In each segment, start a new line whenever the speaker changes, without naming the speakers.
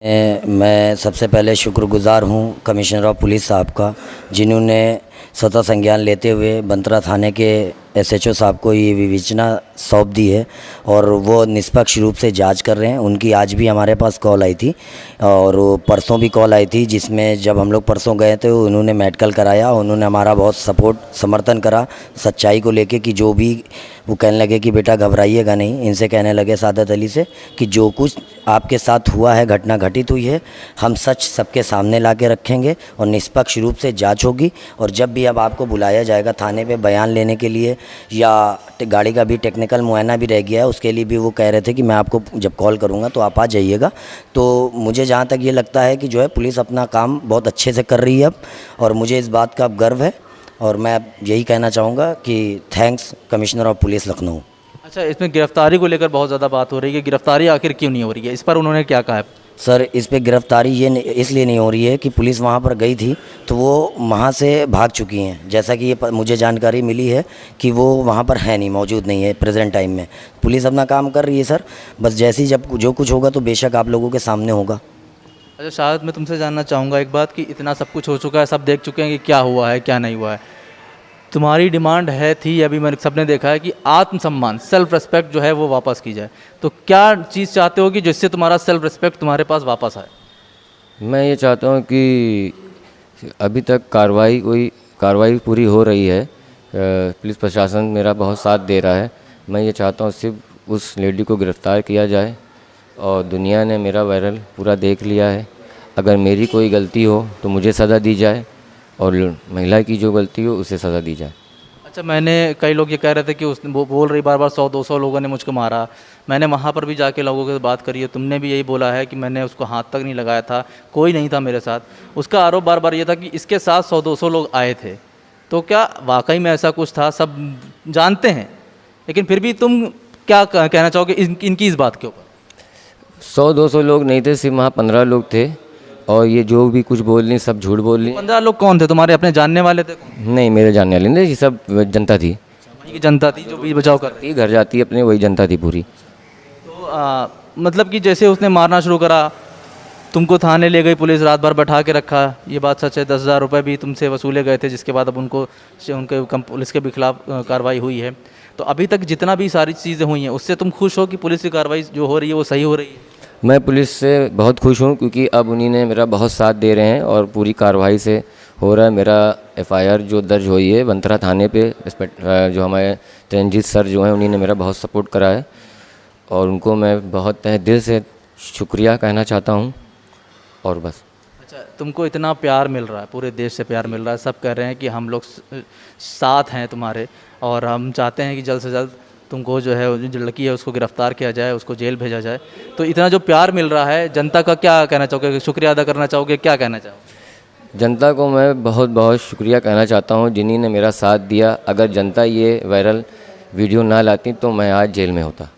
मैं सबसे पहले शुक्रगुज़ार हूँ कमिश्नर ऑफ पुलिस साहब का, जिन्होंने स्वतः संज्ञान लेते हुए बंतरा थाने के एसएचओ साहब को ये विवेचना सौंप दी है और वो निष्पक्ष रूप से जांच कर रहे हैं। उनकी आज भी हमारे पास कॉल आई थी और परसों भी कॉल आई थी, जिसमें जब हम लोग परसों गए थे उन्होंने मेडिकल कराया। उन्होंने हमारा बहुत समर्थन करा सच्चाई को लेके, कि जो भी वो कहने लगे कि बेटा घबराइएगा नहीं। इनसे कहने लगे सादत अली से कि जो कुछ आपके साथ हुआ है, घटना घटित हुई है, हम सच सबके सामने ला के रखेंगे और निष्पक्ष रूप से जांच होगी। और जब भी अब आपको बुलाया जाएगा थाने पे बयान लेने के लिए, या गाड़ी का भी टेक्निकल मुआयना भी रह गया है, उसके लिए भी वो कह रहे थे कि मैं आपको जब कॉल करूँगा तो आप आ जाइएगा। तो मुझे जहाँ तक ये लगता है कि जो है पुलिस अपना काम बहुत अच्छे से कर रही है अब, और मुझे इस बात का अब गर्व है। और मैं यही कहना चाहूँगा कि thanks commissioner of police Lucknow.
अच्छा, इसमें गिरफ्तारी को लेकर बहुत ज़्यादा बात हो रही है, गिरफ्तारी आखिर क्यों नहीं हो रही है, इस पर उन्होंने क्या कहा है?
सर, इस पे गिरफ्तारी इसलिए नहीं हो रही है कि पुलिस वहाँ पर गई थी तो वो वहाँ से भाग चुकी हैं। जैसा कि ये मुझे जानकारी मिली है कि वो वहाँ पर है नहीं, मौजूद नहीं है प्रेजेंट टाइम में। पुलिस अपना काम कर रही है सर, बस जैसी जब जो कुछ होगा तो बेशक आप लोगों के सामने होगा।
अच्छा शायद मैं तुमसे जानना चाहूँगा एक बात, कि इतना सब कुछ हो चुका है, सब देख चुके हैं कि क्या हुआ है क्या नहीं हुआ है, तुम्हारी डिमांड थी अभी मैंने सबने देखा है कि आत्मसम्मान, सेल्फ रिस्पेक्ट जो है वो वापस की जाए, तो क्या चीज़ चाहते हो कि जिससे तुम्हारा सेल्फ रिस्पेक्ट तुम्हारे पास वापस आए?
मैं ये चाहता हूँ कि अभी तक कार्रवाई पूरी हो रही है, पुलिस प्रशासन मेरा बहुत साथ दे रहा है। मैं ये चाहता हूँ सिर्फ उस लेडी को गिरफ़्तार किया जाए, और दुनिया ने मेरा वायरल पूरा देख लिया है। अगर मेरी कोई गलती हो तो मुझे सज़ा दी जाए, और महिला की जो गलती हो उसे सज़ा दी जाए।
अच्छा, मैंने कई लोग ये कह रहे थे कि उस वो बोल रही बार बार 100-200 लोगों ने मुझको मारा। मैंने वहाँ पर भी जाके लोगों से बात करी है, तुमने भी यही बोला है कि मैंने उसको हाथ तक नहीं लगाया था, कोई नहीं था मेरे साथ। उसका आरोप बार बार ये था कि इसके साथ 100-200 लोग आए थे। तो क्या वाकई में ऐसा कुछ था? सब जानते हैं, लेकिन फिर भी तुम क्या कहना चाहोगे इनकी इस बात के ऊपर?
100-200 लोग नहीं थे, सिर्फ वहाँ 15 लोग थे, और ये जो भी कुछ बोल रही सब झूठ बोल रही।
15 लोग कौन थे? तुम्हारे अपने जानने वाले थे?
नहीं, मेरे जानने वाले नहीं, ये सब जनता थी।
वहीं की जनता थी जो बीच बचाव कर रही
घर जाती अपने, वही जनता थी पूरी।
तो मतलब कि जैसे उसने मारना शुरू करा, तुमको थाने ले गई पुलिस, रात भर बैठा के रखा, ये बात सच है? 10,000 रुपये भी तुमसे वसूले गए थे, जिसके बाद अब उनके पुलिस के भी खिलाफ कार्रवाई हुई है। तो अभी तक जितना भी सारी चीज़ें हुई हैं, उससे तुम खुश हो कि पुलिस की कार्रवाई जो हो रही है वो सही हो रही है?
मैं पुलिस से बहुत खुश हूँ, क्योंकि अब उन्हीं ने मेरा बहुत साथ दे रहे हैं और पूरी कार्रवाई से हो रहा है। मेरा एफआईआर जो दर्ज हुई है बंतरा थाने पे, जो हमारे तरनजीत सर जो हैं उन्हीं ने मेरा बहुत सपोर्ट करा है, और उनको मैं बहुत तहे दिल से शुक्रिया कहना चाहता हूँ। और बस।
अच्छा, तुमको इतना प्यार मिल रहा है, पूरे देश से प्यार मिल रहा है, सब कह रहे हैं कि हम लोग साथ हैं तुम्हारे, और हम चाहते हैं कि जल्द से जल्द तुमको जो है जो लड़की है उसको गिरफ्तार किया जाए, उसको जेल भेजा जाए। तो इतना जो प्यार मिल रहा है, जनता का क्या कहना चाहोगे? शुक्रिया अदा करना चाहोगे? क्या कहना चाहोगे?
जनता को मैं बहुत बहुत शुक्रिया कहना चाहता हूँ, जिन्हीं ने मेरा साथ दिया। अगर जनता ये वायरल वीडियो ना लाती तो मैं आज जेल में होता।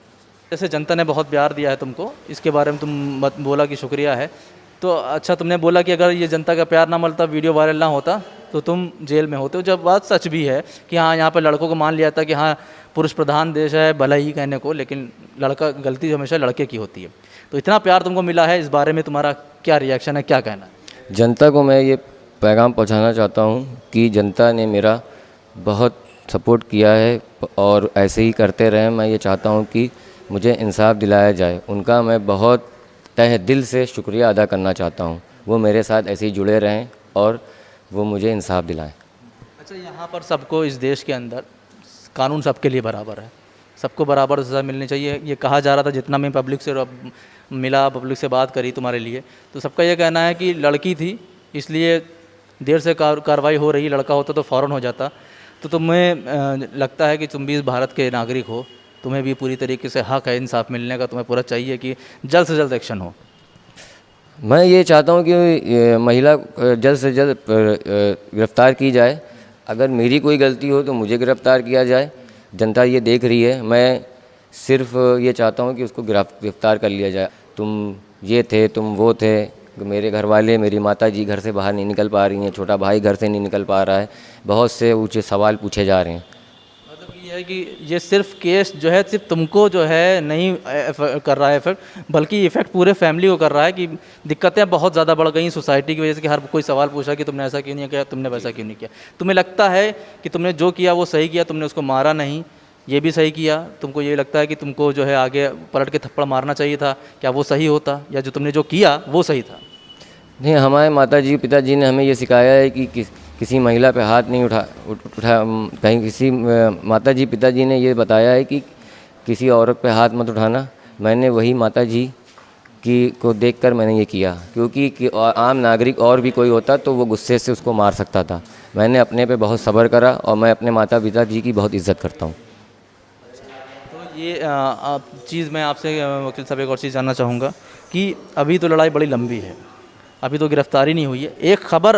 जैसे जनता ने बहुत प्यार दिया है तुमको, इसके बारे में तुम बोला कि शुक्रिया है, तो अच्छा तुमने बोला कि अगर ये जनता का प्यार ना मिलता, वीडियो वायरल ना होता, तो तुम जेल में होते हो। जब बात सच भी है कि हाँ, यहाँ पर लड़कों को मान लिया था कि हाँ पुरुष प्रधान देश है, भला ही कहने को, लेकिन गलती हमेशा लड़के की होती है। तो इतना प्यार तुमको मिला है, इस बारे में तुम्हारा क्या रिएक्शन है, क्या कहना है?
जनता को मैं ये पैगाम पहुंचाना चाहता हूं कि जनता ने मेरा बहुत सपोर्ट किया है और ऐसे ही करते रहें। मैं ये चाहता हूं कि मुझे इंसाफ दिलाया जाए। उनका मैं बहुत तहे दिल से शुक्रिया अदा करना चाहता हूं। वो मेरे साथ ऐसे ही जुड़े रहें और वो मुझे इंसाफ दिलाएं।
अच्छा, यहाँ पर सबको, इस देश के अंदर कानून सबके लिए बराबर है, सबको बराबर सज़ा मिलनी चाहिए, ये कहा जा रहा था। जितना मैं पब्लिक से मिला, पब्लिक से बात करी तुम्हारे लिए, तो सबका ये कहना है कि लड़की थी इसलिए देर से कार्रवाई हो रही, लड़का होता तो फ़ौरन हो जाता। तो तुम्हें लगता है कि तुम भी इस भारत के नागरिक हो, तुम्हें भी पूरी तरीके से हक़ है इंसाफ मिलने का, तुम्हें पूरा चाहिए कि जल्द से जल्द एक्शन हो?
मैं ये चाहता हूँ कि महिला जल्द से जल्द गिरफ़्तार की जाए। अगर मेरी कोई गलती हो तो मुझे गिरफ़्तार किया जाए। जनता ये देख रही है, मैं सिर्फ ये चाहता हूँ कि उसको गिरफ़्तार कर लिया जाए। तुम ये थे, तुम वो थे, मेरे घर वाले, मेरी माता जी घर से बाहर नहीं निकल पा रही हैं, छोटा भाई घर से नहीं निकल पा रहा है, बहुत से ऊँचे सवाल पूछे जा रहे हैं।
मतलब ये है कि ये सिर्फ केस जो है सिर्फ तुमको जो है नहीं कर रहा है इफेक्ट, बल्कि इफेक्ट पूरे फैमिली को कर रहा है कि दिक्कतें बहुत ज़्यादा बढ़ गई सोसाइटी की वजह से कि हर कोई सवाल पूछा कि तुमने ऐसा क्यों नहीं किया, तुमने वैसा क्यों नहीं किया। तुम्हें लगता है कि तुमने जो किया वो सही किया, तुमने उसको मारा नहीं, ये भी सही किया। तुमको ये लगता है कि तुमको जो है आगे पलट के थप्पड़ मारना चाहिए था, क्या वो सही होता, या जो तुमने जो किया वो सही था?
नहीं, हमारे माताजी पिताजी ने हमें ये सिखाया है कि किसी महिला पे हाथ नहीं उठा कहीं किसी माताजी पिताजी ने ये बताया है कि किसी औरत पे हाथ मत उठाना। मैंने वही माताजी की को देखकर मैंने ये किया, क्योंकि आम नागरिक और भी कोई होता तो वो गुस्से से उसको मार सकता था। मैंने अपने पे बहुत सब्र करा और मैं अपने माता पिताजी की बहुत इज़्ज़त करता हूँ।
तो ये चीज़ मैं आपसे वकील साहब एक और चीज़ जानना चाहूँगा कि अभी तो लड़ाई बड़ी लंबी है, अभी तो गिरफ्तारी नहीं हुई है। एक खबर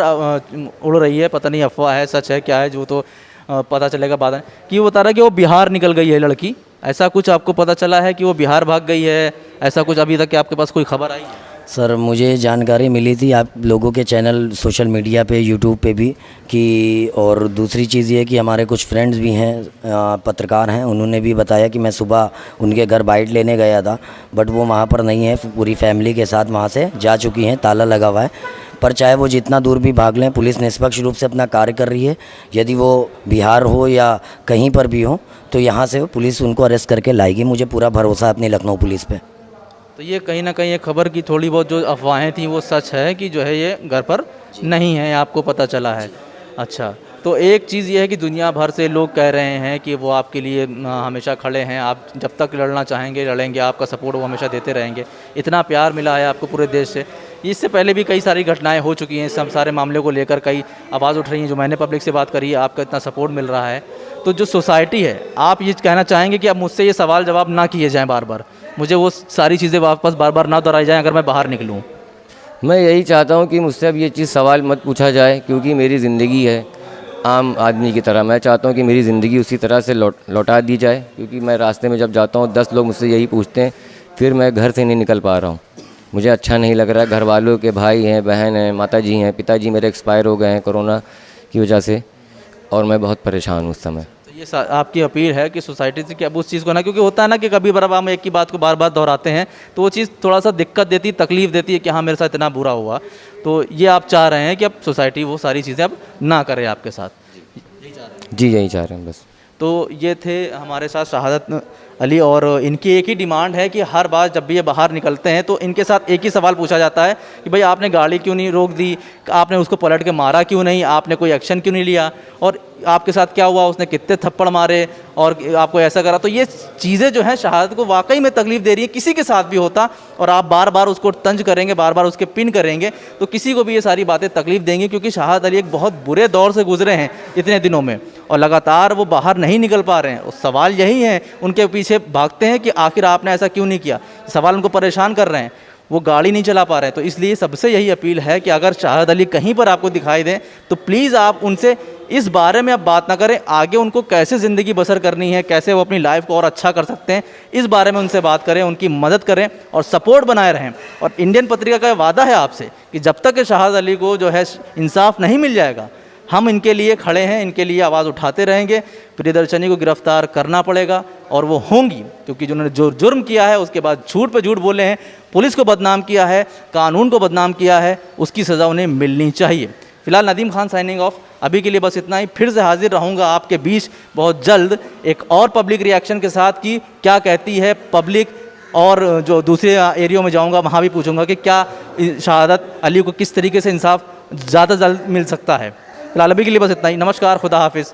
उड़ रही है, पता नहीं अफवाह है सच है क्या है, जो तो पता चलेगा बाद में, कि वो बता रहा है कि वो बिहार निकल गई है लड़की। ऐसा कुछ आपको पता चला है कि वो बिहार भाग गई है? ऐसा कुछ अभी तक आपके पास कोई खबर आई है?
सर मुझे जानकारी मिली थी आप लोगों के चैनल सोशल मीडिया पे यूट्यूब पे भी कि, और दूसरी चीज़ ये कि हमारे कुछ फ्रेंड्स भी हैं पत्रकार हैं, उन्होंने भी बताया कि मैं सुबह उनके घर बाइट लेने गया था, बट वो वहाँ पर नहीं है, पूरी फैमिली के साथ वहाँ से जा चुकी हैं, ताला लगा हुआ है। पर चाहे वो जितना दूर भी भाग लें, पुलिस निष्पक्ष रूप से अपना कार्य कर रही है। यदि वो बिहार हो या कहीं पर भी हो तो यहाँ से पुलिस उनको अरेस्ट करके लाएगी, मुझे पूरा भरोसा है अपनी लखनऊ पुलिस पे।
तो ये कहीं ना कहीं ये खबर की थोड़ी बहुत जो अफवाहें थी वो सच है कि जो है ये घर पर नहीं है, आपको पता चला है? अच्छा, तो एक चीज़ ये है कि दुनिया भर से लोग कह रहे हैं कि वो आपके लिए हमेशा खड़े हैं, आप जब तक लड़ना चाहेंगे लड़ेंगे, आपका सपोर्ट वो हमेशा देते रहेंगे। इतना प्यार मिला है आपको पूरे देश से। इससे पहले भी कई सारी घटनाएं हो चुकी हैं, इस सब सारे मामले को लेकर कई आवाज़ उठ रही हैं, जो मैंने पब्लिक से बात करी है, आपका इतना सपोर्ट मिल रहा है। तो जो सोसाइटी है, आप ये कहना चाहेंगे कि अब मुझसे ये सवाल जवाब ना किए जाएँ बार बार, मुझे वो सारी चीज़ें वापस बार बार ना दोहराई जाएँ अगर मैं बाहर निकलूँ?
मैं यही चाहता हूँ कि मुझसे अब ये चीज़ सवाल मत पूछा जाए, क्योंकि मेरी ज़िंदगी है आम आदमी की तरह। मैं चाहता हूँ कि मेरी ज़िंदगी उसी तरह से लौटा दी जाए, क्योंकि मैं रास्ते में जब जाता हूँ 10 लोग मुझसे यही पूछते हैं, फिर मैं घर से नहीं निकल पा रहा हूँ। मुझे अच्छा नहीं लग रहा है। घर वालों के भाई हैं, बहन हैं, माताजी हैं, पिताजी मेरे एक्सपायर हो गए हैं कोरोना की वजह से, और मैं बहुत परेशान हूँ उस समय।
तो ये आपकी अपील है कि सोसाइटी से कि अब उस चीज़ को ना, क्योंकि होता है ना कि कभी बार हम एक ही बात को बार बार दोहराते हैं तो वो चीज़ थोड़ा सा दिक्कत देती, तकलीफ देती है कि हाँ मेरे साथ इतना बुरा हुआ। तो ये आप चाह रहे हैं कि अब सोसाइटी वो सारी चीज़ें अब ना करे आपके साथ?
जी यही चाह रहे हैं बस।
तो ये थे हमारे साथ शहादत अली, और इनकी एक ही डिमांड है कि हर बार जब भी ये बाहर निकलते हैं तो इनके साथ एक ही सवाल पूछा जाता है कि भाई आपने गाड़ी क्यों नहीं रोक दी, आपने उसको पलट के मारा क्यों नहीं, आपने कोई एक्शन क्यों नहीं लिया, और आपके साथ क्या हुआ, उसने कितने थप्पड़ मारे और आपको ऐसा करा। तो ये चीज़ें जो हैं शहादत को वाकई में तकलीफ़ दे रही है, किसी के साथ भी होता, और आप बार बार उसको तंज करेंगे, बार बार उसके पिन करेंगे तो किसी को भी ये सारी बातें तकलीफ़ देंगी। क्योंकि शहादत अली एक बहुत बुरे दौर से गुजरे हैं इतने दिनों में, और लगातार वो बाहर नहीं निकल पा रहे हैं। और सवाल यही है, उनके पीछे भागते हैं कि आखिर आपने ऐसा क्यों नहीं किया, सवाल उनको परेशान कर रहे हैं, वो गाड़ी नहीं चला पा रहे हैं। तो इसलिए सबसे यही अपील है कि अगर शहादत अली कहीं पर आपको दिखाई दें तो प्लीज़ आप उनसे इस बारे में आप बात ना करें, आगे उनको कैसे ज़िंदगी बसर करनी है, कैसे वो अपनी लाइफ को और अच्छा कर सकते हैं, इस बारे में उनसे बात करें, उनकी मदद करें और सपोर्ट बनाए रहें। और इंडियन पत्रिका का वादा है आपसे कि जब तक शहादत अली को जो है इंसाफ नहीं मिल जाएगा, हम इनके लिए खड़े हैं, इनके लिए आवाज़ उठाते रहेंगे। प्रियदर्शनी को गिरफ्तार करना पड़ेगा और वो होंगी, क्योंकि जिन्होंने जो जुर्म किया है उसके बाद झूठ पे झूठ बोले हैं, पुलिस को बदनाम किया है, कानून को बदनाम किया है, उसकी सज़ा उन्हें मिलनी चाहिए। फिलहाल नदीम खान साइनिंग ऑफ। अभी के लिए बस इतना ही। फिर से हाजिर रहूँगा आपके बीच बहुत जल्द एक और पब्लिक रिएक्शन के साथ कि क्या कहती है पब्लिक, और जो दूसरे एरियो में जाऊँगा वहाँ भी पूछूंगा कि क्या शहादत अली को किस तरीके से इंसाफ ज़्यादा जल्द मिल सकता है। फिलहाल अभी के लिए बस इतना ही। नमस्कार, खुदा हाफिज़।